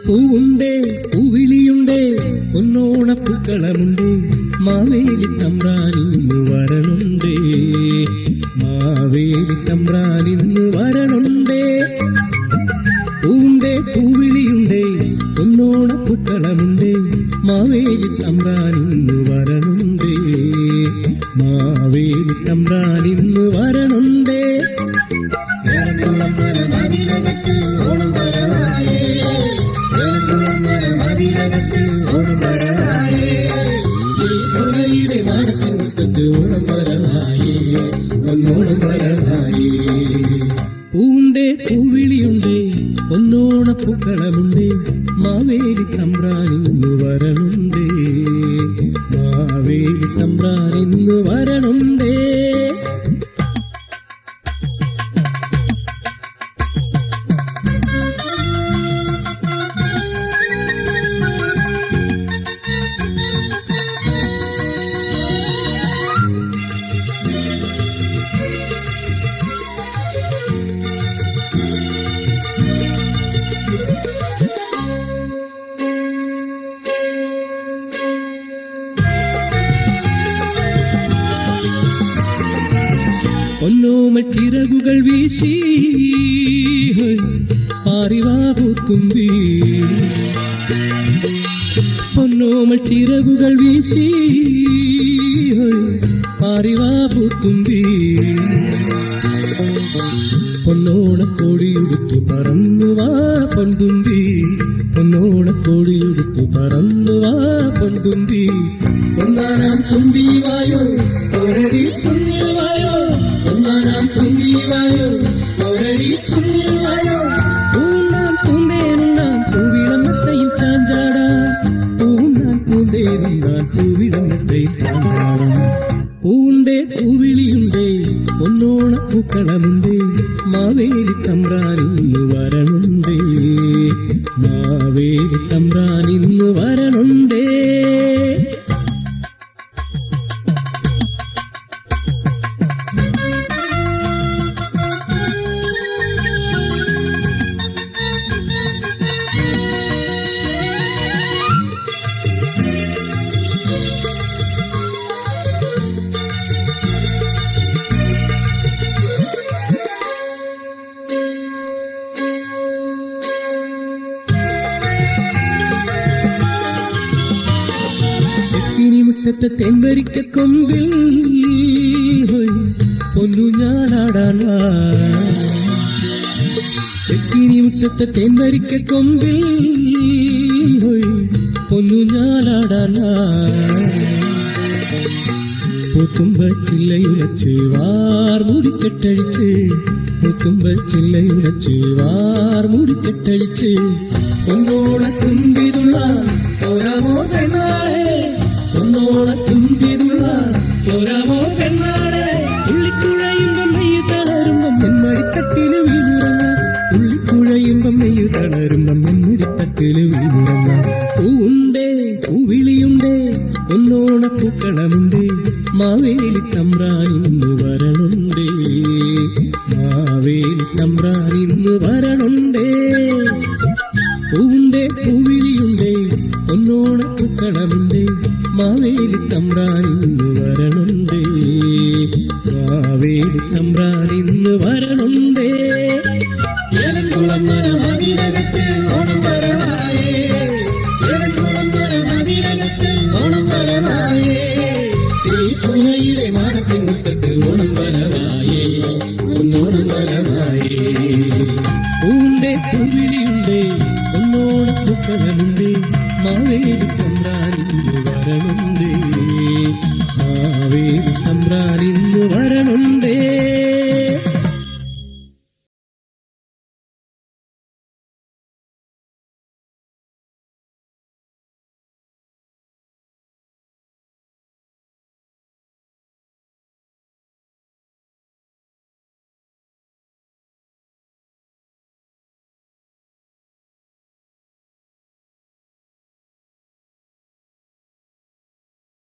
പൂവുണ്ടേ പൂവിളിയുണ്ടേ പൊന്നോണപ്പൂക്കളമുണ്ടേ മാവേലി തമ്പ്രാനിന്ന് വരണുണ്ടേ മാവേലി തമ്പ്രാനിന്ന് വരണുണ്ടേ പൂവുണ്ടേ പൂവിളിയുണ്ടേ പൊന്നോണപ്പൂക്കളമുണ്ടേ മാവേലി തമ്പ്രാനിന്ന് വരണുണ്ടേ മാവേലി തമ്പ്രാനിന്ന് വരണുണ്ടേ പൂണ്ടേ പൂവിളിയുണ്ടേ പൊന്നോണപ്പൂക്കളമുണ്ടേ മാവേലി തമ്പ്രാനിന്ന് വരണുണ്ടേ മാവേലി തമ്പ്രാനിന്ന് വരണുണ്ടേ പൊന്നോമ ചിറകുകൾ വീശി പാറിവാപൂത്തുമ്പി പൊന്നോമ ചിറകുകൾ വീശി പാറിവാപൂത്തുമ്പി പൊന്നോണക്കോടിയുടുത്തു പറന്നുവാ പൊന്തുമ്പി പൊന്നോണക്കോടിയുടുത്തു പറന്നുവാ പൊന്തുമ്പി ഒന്നാനാം തുമ്പി വായോ ഒരടി കുഞ്ഞിൽ വായോ ഒന്നാനാം തുമ്പി വായോ ഒരടി കുഞ്ഞിൽ വായോ പൂന്നാം പൂന്തേനുണ്ണാൻ പൂവിളമത്തയിൽ ചാഞ്ചാടാം പൂന്നാം പൂന്തേനുണ്ണാൻ പൂവിളമത്തയിൽ ചാഞ്ചാടാം പൂണ്ടേ പൂവിളിയുണ്ടേ പൊന്നോണ പൂക്കളമുണ്ടേ മാവേലി തമ്പ്രാനിന്ന് വരണുണ്ടേ മാവേലി തമ്പ്രാനിന്ന് വരണുണ്ടേ മുറ്റത്തെ തെമ്പരിക്ക കൊമ്പിൽ പൊന്നു ഞാനാടാൻ മുറ്റത്തെ തെമ്പരിക്ക കൊമ്പിൽ പൊന്നു ഞാനാടാൻ പൂത്തുമ്പ ചില്ലയുലച്ച് വാർ മൂടിക്കെട്ടഴിച്ച് പൂത്തുമ്പ ചില്ലയുലച്ച് വാർ മൂടിക്കെട്ടഴിച്ച് പൊന്നോണ തുമ്പിതുള്ള ഒരമോ പെണ്ണാളെ പൊന്നോണ തുമ്പിതുള്ള ഒരമോ പെണ്ണാളെ തുള്ളിക്കുഴയുമ്പം നെയ്യ് തളരുമ്പം മെന്മടിത്തട്ടില് വീഴുറങ്ങ തുള്ളിക്കുഴയുമ്പം നെയ്യ് തളരുമ്പം മെന്മടിത്തട്ടില് വീഴുറങ്ങ പൂവുണ്ടേ പൂവിളിയുണ്ടേ പൊന്നോണ പൂക്കളമുണ്ടേ മാവേലി തമ്പ്രാനിന്ന് വരണുണ്ടേ മാവേലി തമ്പ്രാനിന്ന് വരണുണ്ടേ പൂവുണ്ടേ പൂവിളിയുണ്ടേ പൊന്നോണ പൂക്കളമുണ്ടേ മാവേലി തമ്പ്രാനിന്ന് വരണുണ്ടേ മാവേലി തമ്പ്രാനിന്ന് വരണുണ്ടേ മതിലകത്ത് ഓണം വരവായേ മതിലകത്ത് ഓണം വരവായേ പുനയുടെ മാടത്തിൻ മുറ്റത്ത് ഓണം വരവായേ ഒന്നോണം വരവായേ പൂണ്ടേ പൂവിളിയുണ്ടേ ഒന്നോണ പൂക്കളമുണ്ടേ മാവേലി